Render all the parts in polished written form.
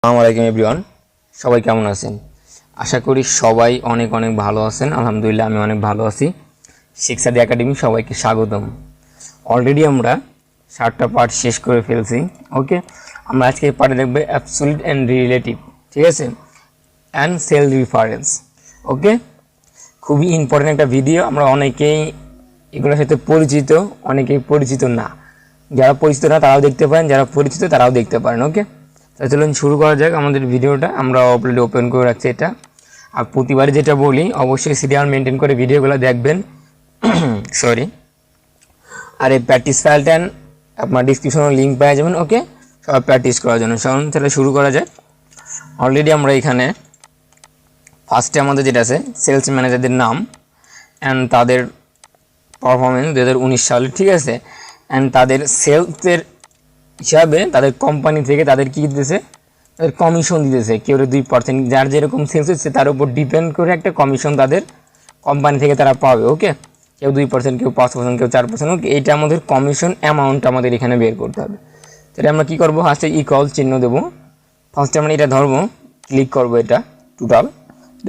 আসসালামু আলাইকুম এভরিওয়ান, সবাই কেমন আছেন? আশা করি সবাই অনেক অনেক ভালো আছেন। আলহামদুলিল্লাহ আমি অনেক ভালো আছি। শেখসাদি একাডেমি সবাইকে স্বাগতম। অলরেডি আমরা 7টা পার্ট শেষ করে ফেলছি। ওকে, আমরা আজকে এই পার্টে দেখব অ্যাবসলিউট অ্যান্ড রিলেটিভ, ঠিক আছে, অ্যান্ড সেল রেফারেন্স। ওকে, খুবই ইম্পর্টেন্ট একটা ভিডিও। আমরা অনেকেই এগুলোর সাথে পরিচিত, অনেকেই পরিচিত না। যারা পরিচিত না তারাও দেখতে পারেন, যারা পরিচিত তারাও দেখতে পারেন। ওকে, চলুন শুরু করা যাক আমাদের ভিডিওটা। আমরা অলরেডি ওপেন করে রাখছি এটা। আর প্রতিবারই যেটা বলি, অবশ্যই সিরিয়াল মেনটেন করে ভিডিওগুলো দেখবেন। সরি। আর এই প্র্যাকটিস ফাইলটা আপনার ডিসক্রিপশনে লিঙ্ক পেয়ে যাবেন। ওকে, সব প্র্যাকটিস করার জন্য। চলুন তাহলে শুরু করা যাক। অলরেডি আমরা এখানে ফার্স্টে আমাদের যেটা আছে সেলস ম্যানেজারদের নাম অ্যান্ড তাদের পারফরমেন্স 2019 সালে, ঠিক আছে, অ্যান্ড তাদের সেলসের হিসাবে তাদের কোম্পানি থেকে তাদের কী দিতেছে, তাদের কমিশন দিতেছে। কেউ 2%, যার যেরকম সেলস হচ্ছে তার উপর ডিপেন্ড করে একটা কমিশন তাদের কোম্পানি থেকে তারা পাবে। ওকে, কেউ 2%, কেউ 5%, কেউ 4%। ওকে, এইটা আমাদের কমিশন অ্যামাউন্ট আমাদের এখানে বের করতে হবে। তাহলে আমরা কী করবো, ফার্স্টে ইকুয়াল চিহ্ন দেবো। ফার্স্টে আমরা এটা ধরবো, ক্লিক করবো, এটা টোটাল,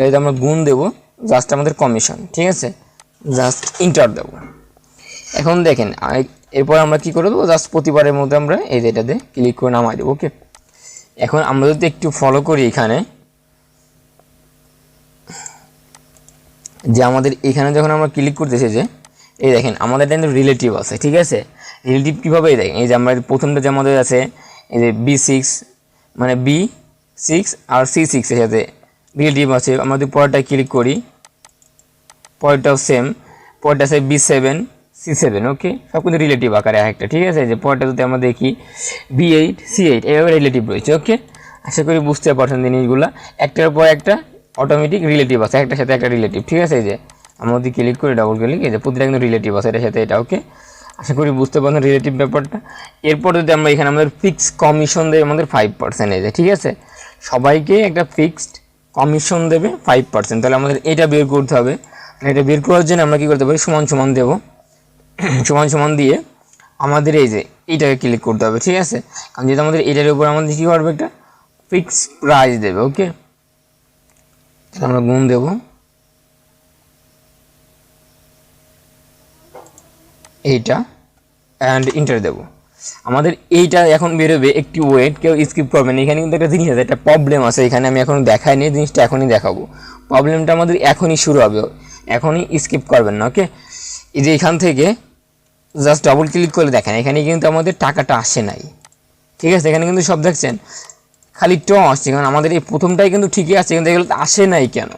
এটা আমরা গুণ দেবো, জাস্ট আমাদের কমিশন, ঠিক আছে, জাস্ট ইন্টার দেবো। এখন দেখেন এরপর আমরা কি করে দেবো, জাস্ট প্রতিবারের মধ্যে আমরা এই যেটাতে ক্লিক করে নামাই দেবো। ওকে, এখন আমরা যদি একটু ফলো করি এখানে, যে আমাদের এখানে যখন আমরা ক্লিক করতেছি, যে এই দেখেন আমাদের কিন্তু রিলেটিভ আছে, ঠিক আছে। রিলেটিভ কীভাবে, এই দেখেন, এই যে আমরা প্রথমটা যে আমাদের আছে এই যে B6, মানে B6 আর C6 এর সাথে রিলেটিভ আছে। আমরা যদি পরেরটায় ক্লিক করি, পরেরটাও সেম, পরেরটা আছে B7 C7। ওকে, সব কিন্তু রিলেটিভ আকারে একটা, ঠিক আছে। যে পরেরটা যদি আমরা দেখি B8 C8, এভাবে রিলেটিভ রয়েছে। ওকে, আশা করি বুঝতে পারছেন জিনিসগুলো। একটার পর একটা অটোমেটিক রিলেটিভ আছে, একটার সাথে একটা রিলেটিভ, ঠিক আছে। এই যে আমরা যদি ক্লিক করি, ডাবল ক্লিক, এই যে প্রতিটা কিন্তু রিলেটিভ আছে এটার সাথে এটা। ওকে, আশা করি বুঝতে পারছেন রিলেটিভ ব্যাপারটা। এরপর যদি আমরা এখানে আমাদের ফিক্স কমিশন দেয় আমাদের 5%, এই যে, ঠিক আছে, সবাইকে একটা ফিক্সড কমিশন দেবে 5%। তাহলে আমাদের এটা বের করতে হবে। এটা বের করার জন্য আমরা কী করতে পারি, সমান সমান দেবো, সমান সমান দিয়ে আমাদের এই যে এইটাকে ক্লিক করতে হবে, ঠিক আছে। কারণ যেহেতু আমাদের এটার উপর আমাদের কী করবে, একটা ফিক্স প্রাইস দেবে। ওকে, আমরা গুণ দেব, এইটা অ্যান্ড ইন্টার দেব। আমাদের এইটা এখন বেরোবে। একটি ওয়েট, কেউ স্কিপ করবেন। এখানে কিন্তু একটা জিনিস আছে, একটা প্রবলেম আছে এখানে, আমি এখন দেখাইনি, জিনিসটা এখনই দেখাবো। প্রবলেমটা আমাদের এখনই শুরু হবে, এখনই স্কিপ করবেন না। ওকে, এই যে এখান থেকে জাস্ট ডাবল ক্লিক করে দেখেন, এখানে কিন্তু আমাদের টাকাটা আসে নাই, ঠিক আছে। এখানে কিন্তু সব দেখছেন খালি আসছে, কারণ আমাদের এই প্রথমটাই কিন্তু ঠিকই আছে, কিন্তু এগুলো আসে নাই কেন,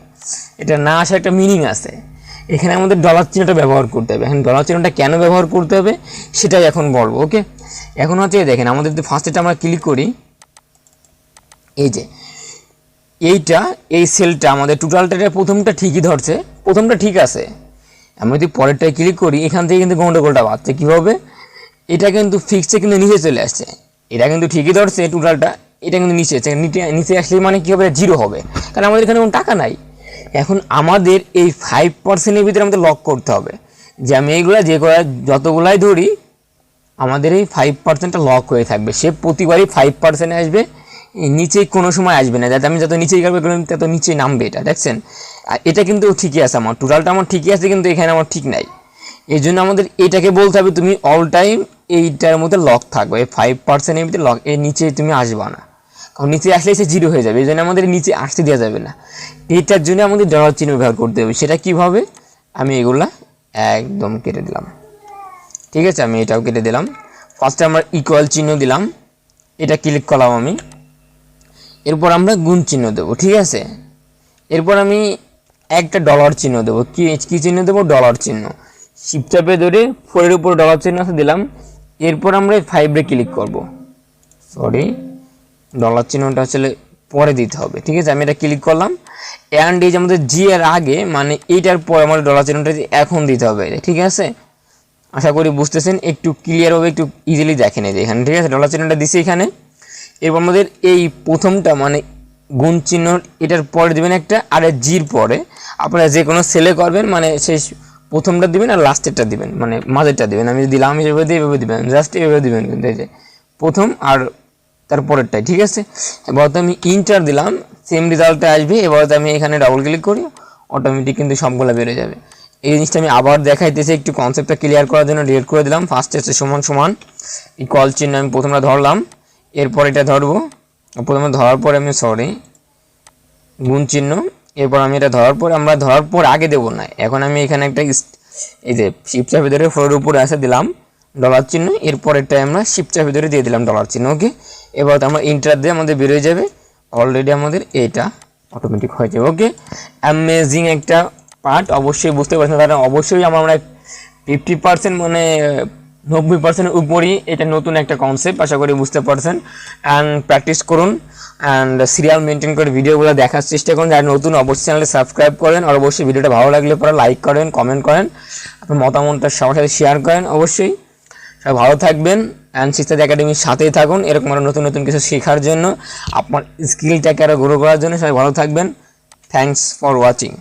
এটা না আসার একটা মিনিং আছে। এখানে আমাদের ডলার চিহ্নটা ব্যবহার করতে হবে। এখন ডলার চিহ্নটা কেন ব্যবহার করতে হবে সেটাই এখন বলবো। ওকে, এখন হচ্ছে দেখেন আমাদের যদি ফার্স্টেটা আমরা ক্লিক করি, এই যে এইটা, এই সেলটা আমাদের টোটালটা প্রথমটা ঠিকই ধরছে, প্রথমটা ঠিক আছে। আমি যদি পরেরটায় ক্লিক করি, এখান থেকে কিন্তু গন্ডগোলটা বাড়ছে। কীভাবে, এটা কিন্তু ফিক্সে কিন্তু নিচে চলে আসছে, এটা কিন্তু ঠিকই ধরছে টোটালটা, এটা কিন্তু নিচে নিচে আসলে মানে কী হবে, জিরো হবে, কারণ আমাদের এখানে কোনো টাকা নাই। এখন আমাদের এই 5%-এর ভিতরে আমাদের লক করতে হবে, যে আমি এইগুলা যতগুলাই ধরি আমাদের এই 5%টা লক হয়ে থাকবে। সে প্রতিবারই 5% আসবে, নিচে কোনো সময় আসবে না। যাতে আমি যত নিচেই করবো তত নিচে নামবে, এটা দেখছেন। আর এটা কিন্তু ঠিকই আছে, আমার টোটালটা আমার ঠিকই আছে, কিন্তু এখানে আমার ঠিক নাই। এই জন্য আমাদের এটাকে বলতে হবে, তুমি অল টাইম এইটার মধ্যে লক থাকবে, এই 5%-এর ভিতরে লক, এর নিচে তুমি আসবা না, কারণ নিচে আসলে সে জিরো হয়ে যাবে। এই জন্য আমাদের নিচে আসতে দেওয়া যাবে না। এইটার জন্য আমাদের ডলার চিহ্ন ব্যবহার করতে হবে। সেটা কীভাবে, আমি এগুলা একদম কেটে দিলাম, ঠিক আছে, আমি এটাও কেটে দিলাম। ফার্স্টে আমরা ইকুয়াল চিহ্ন দিলাম, এটা ক্লিক করলাম আমি। এরপর আমরা গুণ চিহ্ন দেবো, ঠিক আছে। এরপর আমি একটা ডলার চিহ্ন দেবো। কী চিহ্ন দেবো, ডলার চিহ্ন। শিফট চাপে ধরে 4-এর উপর ডলার চিহ্ন আছে দিলাম। এরপর আমরা 5-এ ক্লিক করব, সরি, ডলার চিহ্নটা আসলে পরে দিতে হবে, ঠিক আছে। আমি এটা ক্লিক করলাম, অ্যান্ড এই যে আমাদের জি এর আগে, মানে এইটার পর আমাদের ডলার চিহ্নটা এখন দিতে হবে, ঠিক আছে। আশা করি বুঝতেছেন, একটু ক্লিয়ার হবে, একটু ইজিলি দেখেন এই যে এখানে, ঠিক আছে, ডলার চিহ্নটা দিছি এখানে। এরপর আমাদের এই প্রথমটা মানে গুণ চিহ্ন, এটার পরে দেবেন একটা, আর জির পরে আপনারা যে কোনো সেলে করবেন, মানে সেই প্রথমটা দিবেন আর লাস্টেরটা দিবেন, মানে মাঝেরটা দিবেন। আমি দিলাম এভাবে দিয়ে এভাবে দিবেন, জাস্ট এভাবে দিবেন, কিন্তু এই যে প্রথম আর তারপরেরটাই, ঠিক আছে। এবার তো আমি ইন্টার দিলাম, সেম রেজাল্টটা আসবে। এবার তো আমি এখানে ডাবল ক্লিক করি, অটোমেটিক কিন্তু সবগুলো বেড়ে যাবে। এই জিনিসটা আমি আবার দেখাইতেছি একটু কনসেপ্টটা ক্লিয়ার করার জন্য ডিলিট করে দিলাম। ফার্স্ট এসে সমান সমান ইকুয়াল চিহ্ন আমি প্রথমে ধরলাম, এরপর এটা ধরবো, প্রথমে ধরার পরে আমি গুণ চিহ্ন, এরপর আমি এটা ধরার পর আগে দেবো না, এখন আমি এখানে একটা এই যে শিফট চাপে ধরে ফ্লোরের উপরে আসে দিলাম ডলার চিহ্ন, এরপর এটা আমরা শিফট চাপে ধরে দিয়ে দিলাম ডলার চিহ্ন। ওকে, এবার আমরা ইন্টার দিয়ে আমাদের বেরোয় যাবে, অলরেডি আমাদের এটা অটোমেটিক হয়ে যাবে। ওকে, অ্যামেজিং একটা পার্ট, অবশ্যই বুঝতে পারছেন তারা, অবশ্যই আমরা 50% মানে 90% উপরই এটা নতুন একটা কনসেপ্ট, আশা করি বুঝতে পারছেন। অ্যান্ড প্র্যাকটিস করুন অ্যান্ড সিরিয়াল মেনটেন করে ভিডিওগুলো দেখার চেষ্টা করুন। যারা নতুন অবশ্যই চ্যানেলে সাবস্ক্রাইব করেন, আর অবশ্যই ভিডিওটা ভালো লাগলে পরে লাইক করেন, কমেন্ট করেন, আপনার মতামতটা সবার সাথে শেয়ার করেন। অবশ্যই সবাই ভালো থাকবেন অ্যান্ড সেখসাদি একাডেমির সাথেই থাকুন এরকম আরও নতুন নতুন কিছু শেখার জন্য, আপনার স্কিলটাকে আরও গ্রো করার জন্য। সবাই ভালো থাকবেন। Thanks for watching.